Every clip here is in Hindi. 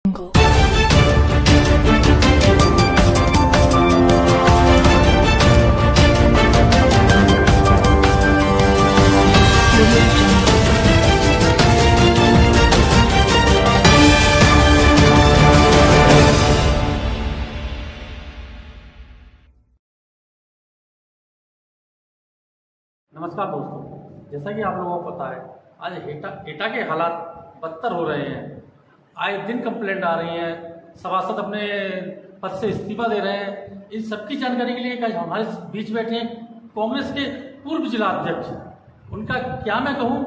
नमस्कार दोस्तों, जैसा कि आप लोगों को पता है आज एटा के हालात बदतर हो रहे हैं। आए दिन कंप्लेंट आ रही हैं, सभासद अपने पद से इस्तीफा दे रहे हैं। इन सबकी जानकारी के लिए आज हमारे बीच बैठे हैं कांग्रेस के पूर्व जिला अध्यक्ष। उनका क्या मैं कहूँ,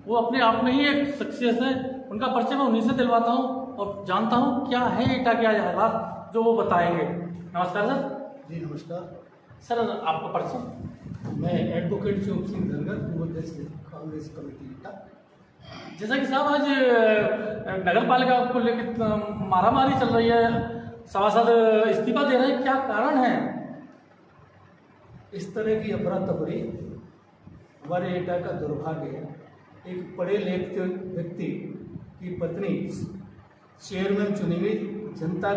वो अपने आप में ही एक शख्सियत है। उनका परिचय मैं उन्हीं से दिलवाता हूँ और जानता हूँ क्या है एटा के आज हालात, जो वो बताएंगे। नमस्कार सर। जी नमस्कार सर, आपका परिचय? मैं एडवोकेट चौक सिंह धनगर, पूर्व अध्यक्ष कांग्रेस कमेटी एटा। जैसा कि साहब आज नगर पालिका को लेकर मारामारी चल रही है, सभासद इस्तीफा दे रहे हैं, क्या कारण है? इस तरह की अफरा तफरी हमारे एटा का दुर्भाग्य है। एक पढ़े लिखे व्यक्ति की पत्नी चेयरमैन चुनी गई। जनता,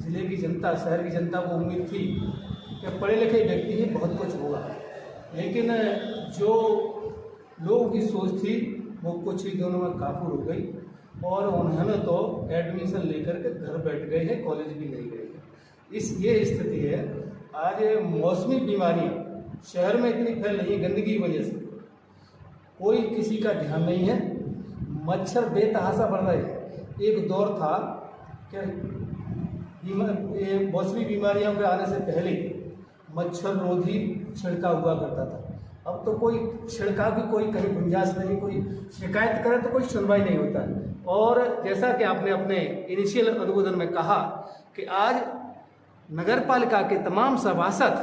जिले की जनता, शहर की जनता को उम्मीद थी कि पढ़े लिखे व्यक्ति ही बहुत कुछ होगा, लेकिन जो लोगों की सोच थी वो कुछ ही दिनों में काफूर हो गई और उन्होंने तो एडमिशन लेकर के घर बैठ गए हैं, कॉलेज भी नहीं गए हैं। ये स्थिति है। आज मौसमी बीमारियां शहर में इतनी फैल रही है गंदगी की वजह से, कोई किसी का ध्यान नहीं है। मच्छर बेतहाशा बढ़ रहे हैं। एक दौर था कि मौसमी बीमारियों के आने से पहले मच्छर रोधी छिड़काव हुआ करता था। अब तो कोई छिड़काव की कोई कहीं गुंजाइश नहीं, कोई शिकायत करे तो कोई सुनवाई नहीं होता है। और जैसा कि आपने अपने इनिशियल अनुमोदन में कहा कि आज नगर पालिका के तमाम सभासद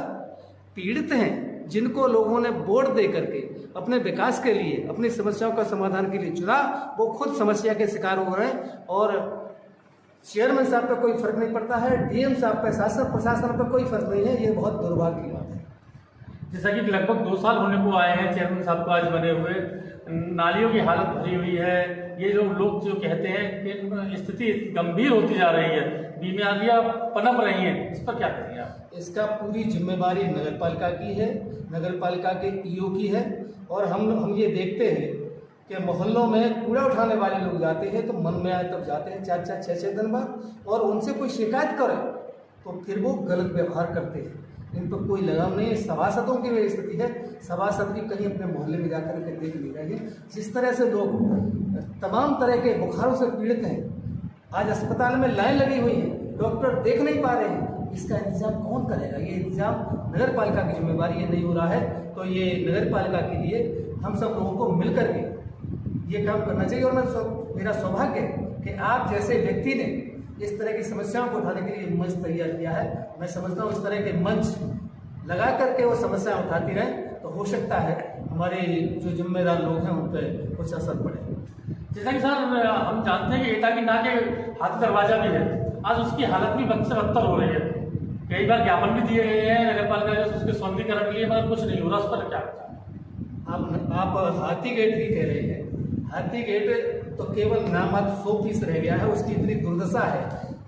पीड़ित हैं, जिनको लोगों ने वोट दे करके अपने विकास के लिए, अपनी समस्याओं का समाधान के लिए चुना, वो खुद समस्या के शिकार हो रहे हैं। और चेयरमैन साहब पे कोई फर्क नहीं पड़ता है, डीएम साहब पे, शासन प्रशासन पे कोई फर्क नहीं है। ये बहुत दुर्भाग्य की बात है। जैसा कि लगभग 2 साल होने को आए हैं चेयरमैन साहब को आज बने हुए, नालियों की हालत भरी हुई है। ये जो लोग जो कहते हैं कि स्थिति गंभीर होती जा रही है, बीमारियां पनप रही हैं, इस पर क्या करेंगे आप? इसका पूरी जिम्मेवारी नगर पालिका की है, नगर पालिका के ईओ की है। और हम ये देखते हैं कि मोहल्लों में कूड़ा उठाने वाले लोग जाते हैं तो मन में आए तब जाते हैं 4-4, 6-6 दिन बाद, और उनसे कोई शिकायत करे तो फिर वो गलत व्यवहार करते हैं। इन पर कोई लगाम नहीं है। सभासदों की वही स्थिति है। सभासद भी कहीं अपने मोहल्ले में जाकर के देख नहीं रहे हैं। जिस तरह से लोग तमाम तरह के बुखारों से पीड़ित हैं, आज अस्पताल में लाइन लगी हुई है, डॉक्टर देख नहीं पा रहे हैं, इसका इंतजाम कौन करेगा? ये इंतजाम नगर पालिका की जिम्मेवारी, ये नहीं हो रहा है। तो ये नगर पालिका के लिए हम सब लोगों को मिल करके ये काम करना चाहिए। और मेरा सौभाग्य है कि आप जैसे व्यक्ति ने इस तरह की समस्याओं को उठाने के लिए मंच तैयार किया है। मैं समझता हूँ इस तरह के मंच लगा करके वो समस्या उठाती रहें तो हो सकता है हमारे जो जिम्मेदार लोग हैं उन पर कुछ असर पड़े। जैसा कि सर हम जानते हैं कि एटा की ना के हाथ दरवाजा भी है, आज उसकी हालत भी बद से बदतर हो रही है। कई बार ज्ञापन भी दिए गए हैं नगर पालिका से उसके सौंदर्यीकरण के लिए, मगर कुछ नहीं हो रहा। उस पर क्या? आप हाथी गेट भी कह रहे हैं। हाथी गेट तो केवल नामात्र 100 पीस रह गया है। उसकी इतनी दुर्दशा है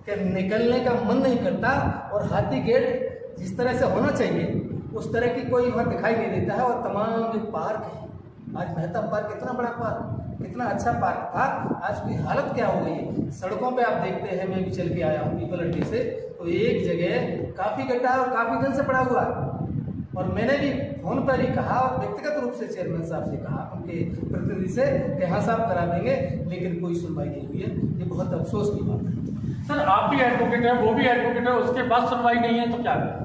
कि निकलने का मन नहीं करता। और हाथी गेट जिस तरह से होना चाहिए उस तरह की कोई वहाँ दिखाई नहीं देता है। और तमाम जो पार्क है, आज मेहता पार्क कितना बड़ा पार्क, कितना अच्छा पार्क था, आज की हालत क्या हो गई है। सड़कों पे आप देखते हैं, मैं भी चल के आया हूँ पीपल हट्टी से, तो एक जगह काफ़ी गड्ढा है और काफ़ी दिन से पड़ा हुआ है। और मैंने भी फोन पर ही कहा और व्यक्तिगत रूप से चेयरमैन साहब से कहा, उनके प्रतिनिधि से, कि हाँ साहब करा देंगे, लेकिन कोई सुनवाई नहीं हुई है। ये बहुत अफसोस की बात है। सर आप भी एडवोकेट हैं, वो भी एडवोकेट है, उसके बाद सुनवाई नहीं है तो क्या करें?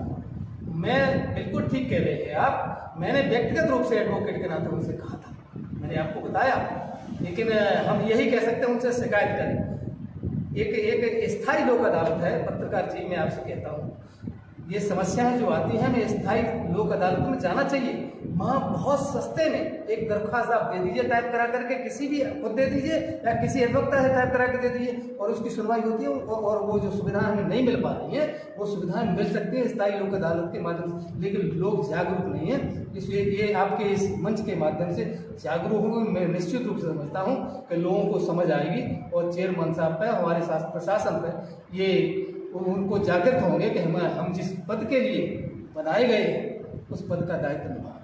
मैं बिल्कुल ठीक कह रहे हैं आप। मैंने व्यक्तिगत रूप से एडवोकेट के नाते उनसे कहा था, मैंने आपको बताया। लेकिन हम यही कह सकते हैं उनसे शिकायत करें। एक स्थायी लोक अदालत है। पत्रकार जी, मैं आपसे कहता हूँ, ये समस्याएं जो आती हैं, हमें स्थायी लोक अदालत में जाना चाहिए। वहाँ बहुत सस्ते में एक दरख्वास्त आप दे दीजिए टाइप करा करके, किसी भी खुद दे दीजिए या किसी अधिवक्ता से टाइप करा के दे दीजिए और उसकी सुनवाई होती है। और वो जो सुविधाएं हमें नहीं मिल पा रही हैं वो सुविधाएं मिल सकती हैं स्थायी लोक अदालत के माध्यम से, लेकिन लोग जागरूक नहीं हैं। इसलिए ये आपके इस मंच के माध्यम से जागरूक होंगे, मैं निश्चित रूप से समझता हूँ कि लोगों को समझ आएगी और चेयरमैन साहब पर, हमारे प्रशासन पर ये उनको जागृत होंगे कि हम जिस पद के लिए बनाए गए हैं उस पद का दायित्व निभा।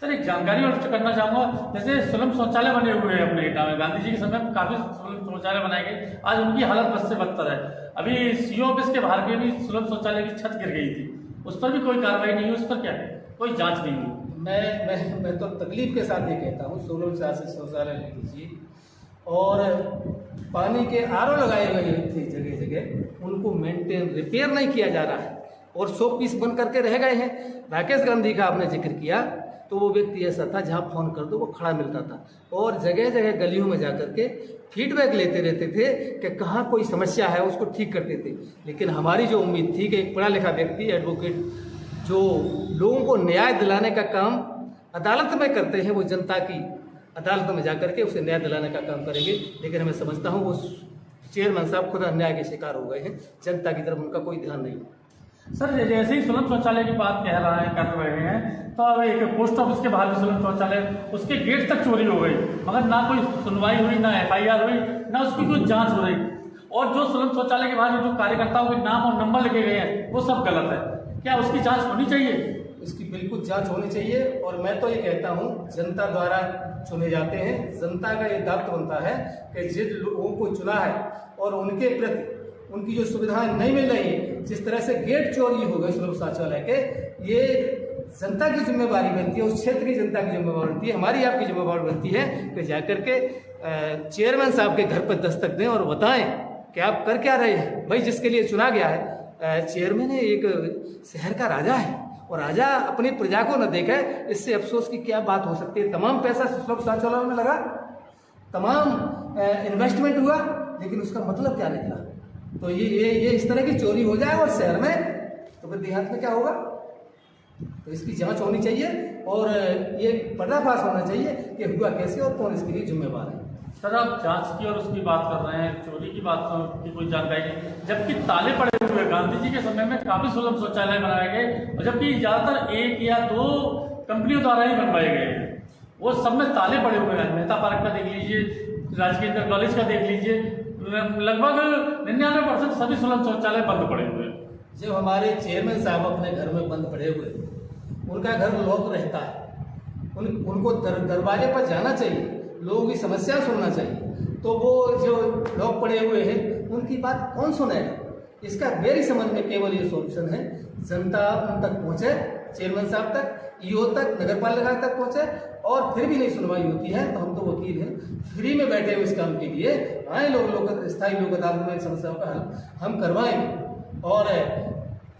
सर एक जानकारी और करना चाहूँगा, जैसे सुलभ शौचालय बने हुए हैं अपने एटा में, गांधी जी के समय में काफ़ी सुलभ शौचालय बनाए गए, आज उनकी हालत बद से बदतर है। अभी सीओ ऑफिस के बाहर के भी सुलभ शौचालय की छत गिर गई थी, उस पर भी कोई कार्रवाई नहीं हुई, उस पर क्या है, कोई जांच नहीं हुई। मैं तो तकलीफ के साथ ये कहता हूँ, सुलभ शौचालय ले लीजिए और पानी के आरओ लगाए हुए थे जगह जगह, उनको मेंटेन रिपेयर नहीं किया जा रहा है और 100 पीस बन करके रह गए हैं। राकेश गांधी का आपने जिक्र किया तो वो व्यक्ति ऐसा था जहाँ फोन कर दो वो खड़ा मिलता था और जगह जगह गलियों में जाकर के फीडबैक लेते रहते थे कि कहाँ कोई समस्या है उसको ठीक करते थे। लेकिन हमारी जो उम्मीद थी कि एक पढ़ा लिखा व्यक्ति एडवोकेट जो लोगों को न्याय दिलाने का काम अदालत में करते हैं, वो जनता की अदालत में जाकर के उसे न्याय दिलाने का काम करेंगे। लेकिन मैं समझता हूँ वो चेयरमैन साहब खुद अन्याय के शिकार हो गए हैं, जनता की तरफ उनका कोई ध्यान नहीं। सर जैसे ही सुलभ शौचालय की बात कर रहे हैं तो अब एक पोस्ट ऑफिस के बाहर भी सुलभ शौचालय, उसके गेट तक चोरी हो गई, मगर ना कोई सुनवाई हुई, ना FIR हुई, ना उसकी कोई जांच हो रही। और जो सुलभ शौचालय के बाहर जो कार्यकर्ताओं के नाम और नंबर लिखे गए हैं वो सब गलत है, क्या उसकी जाँच होनी चाहिए? इसकी बिल्कुल जांच होनी चाहिए और मैं तो ये कहता हूँ जनता द्वारा चुने जाते हैं, जनता का ये दायित्व बनता है कि जिन लोगों को चुना है और उनके प्रति उनकी जो सुविधाएं नहीं मिल रही है, जिस तरह से गेट चोरी हो गए सुलभ शौचालय के, ये जनता की जिम्मेवारी बनती है, उस क्षेत्र की जनता की जिम्मेवारी बनती है, हमारी आपकी जिम्मेवारी बनती है कि जाकर के चेयरमैन साहब के घर पर दस्तक दें और बताएं कि आप कर क्या रहे हैं। भाई जिसके लिए चुना गया है, चेयरमैन एक शहर का राजा है और राजा अपनी प्रजा को न देखे, इससे अफसोस की क्या बात हो सकती है। तमाम पैसा सुलभ शौचालय में लगा, तमाम इन्वेस्टमेंट हुआ, लेकिन उसका मतलब क्या निकला। तो ये इस तरह की चोरी हो जाए और शहर में, तो फिर देहात में क्या होगा। तो इसकी जांच होनी चाहिए और ये पर्दाफाश होना चाहिए कि हुआ कैसे और कौन इसके लिए जिम्मेवार है। सर आप जांच की और उसकी बात कर रहे हैं, चोरी की बात की कोई जानकारी नहीं, जबकि ताले पड़े हुए गांधी जी के समय में काफी सुलभ शौचालय बनाए गए और जबकि ज्यादातर 1 या 2 कंपनियों द्वारा ही बनवाए गए, वो सब में ताले पड़े हुए हैं। मेहता पार्क का देख लीजिए, राजकीय इंटर कॉलेज का देख लीजिए, लगभग 99% सभी सुलभ शौचालय बंद पड़े हुए हैं। जब हमारे चेयरमैन साहब अपने घर में बंद पड़े हुए, उनका घर लॉक रहता है, उनको दरवाजे पर जाना चाहिए, लोगों की समस्या सुनना चाहिए, तो वो जो लोग पड़े हुए हैं उनकी बात कौन सुनेगा। इसका मेरी समझ में केवल ये सॉल्यूशन है, जनता उन तक पहुँचे, चेयरमैन साहब तक, EO तक, नगर पालिका तक पहुँचे और फिर भी नहीं सुनवाई होती है तो हम तो वकील हैं, फ्री में बैठे हुए इस काम के लिए आए लोग स्थायी लोक अदालत में समस्याओं का हल हम करवाएंगे। और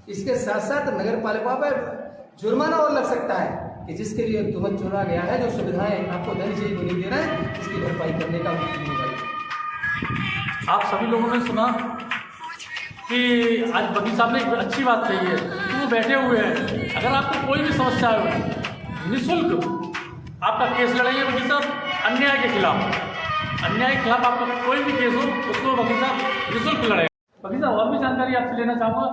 इसके साथ साथ नगर पालिका पर जुर्माना और लग सकता है कि जिसके लिए तुम्हें चुना गया है, जो सुविधाएं आपको देनी चाहिए वो नहीं दे रहे हैं, इसकी भरपाई करने का आप सभी लोगों ने सुना कि आज वकील साहब ने एक अच्छी बात कही है कि वो बैठे हुए हैं, अगर आपको कोई भी समस्या हो निःशुल्क आपका केस लड़ेंगे वकील साहब। अन्याय के खिलाफ आपका कोई भी केस हो उसको वकील साहब निःशुल्क लड़ेंगे। वकील साहब और भी जानकारी आपसे लेना चाहूँगा,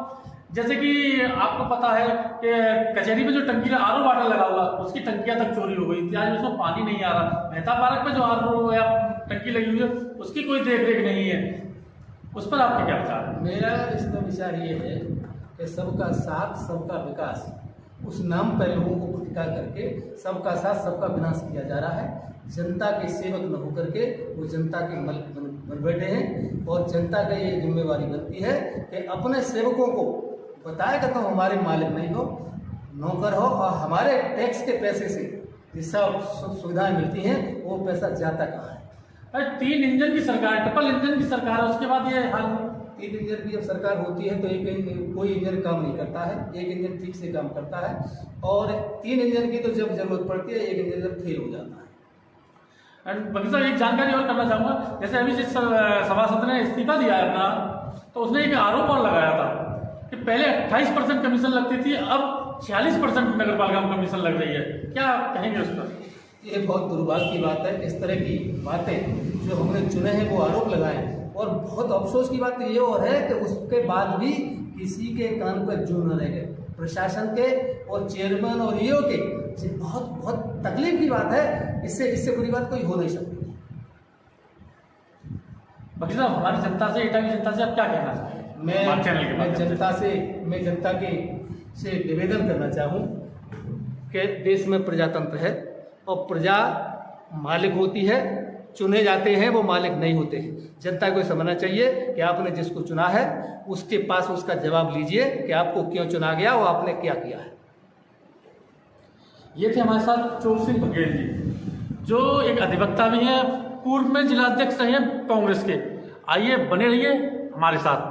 जैसे कि आपको पता है कि कचहरी में जो टंकी का RO वाटर लगा हुआ उसकी टंकियां तक चोरी हो गई थी, आज उसमें पानी नहीं आ रहा। मेहता पार्क में जो RO या टंकी लगी हुई है उसकी कोई देख रेख नहीं है, उस पर आपके क्या विचार है? मेरा इसमें विचार ये है कि सबका साथ सबका विकास, उस नाम पर लोगों को भटका करके सबका साथ सबका विनाश किया जा रहा है। जनता के सेवक न होकर के वो जनता के बन बैठे हैं और जनता का ये जिम्मेवारी बनती है कि अपने सेवकों को बताएगा तो हमारे मालिक नहीं हो, नौकर हो और हमारे टैक्स के पैसे से जिस सब सुविधाएं मिलती हैं वो पैसा जाता कहाँ है। अरे 3 इंजन की सरकार, ट्रिपल इंजन की सरकार है, उसके बाद ये हाल। 3 इंजन की जब सरकार होती है तो कोई इंजन काम नहीं करता है, एक इंजन ठीक से काम करता है और 3 इंजन की तो जब जरूरत पड़ती है, एक इंजन जब फेल हो जाता है। वकील साहब एक जानकारी और करना चाहूँगा, जैसे अभी जिस सभासद ने इस्तीफा दिया है अपना, तो उसने एक आरोप और लगाया था कि पहले 28% कमीशन लगती थी, अब 46% नगर पालिका में कमीशन लग रही है, क्या कहेंगे उस पर? ये बहुत दुर्भाग्य की बात है। इस तरह की बातें जो हमने चुने हैं वो आरोप लगाए, और बहुत अफसोस की बात ये और है कि उसके बाद भी किसी के कान पर जू न रह गए, प्रशासन के और चेयरमैन और ईओ के। ये बहुत बहुत तकलीफ की बात है। इससे बुरी बात कोई हो नहीं सकती। बाकी साहब, हमारी जनता से, एटा की जनता से आप क्या कहना चाहेंगे? हमारे चैनल के माध्यम से। मैं जनता से निवेदन करना चाहूँ कि देश में प्रजातंत्र है और प्रजा मालिक होती है, चुने जाते हैं, वो मालिक नहीं होते हैं। जनता को समझना चाहिए कि आपने जिसको चुना है उसके पास उसका जवाब लीजिए कि आपको क्यों चुना गया और आपने क्या किया है। ये थे हमारे साथ चोर सिंह बघेल जी, जो एक अधिवक्ता भी हैं, पूर्व में जिलाध्यक्ष रहे हैं कांग्रेस के। आइए बने रहिए हमारे साथ।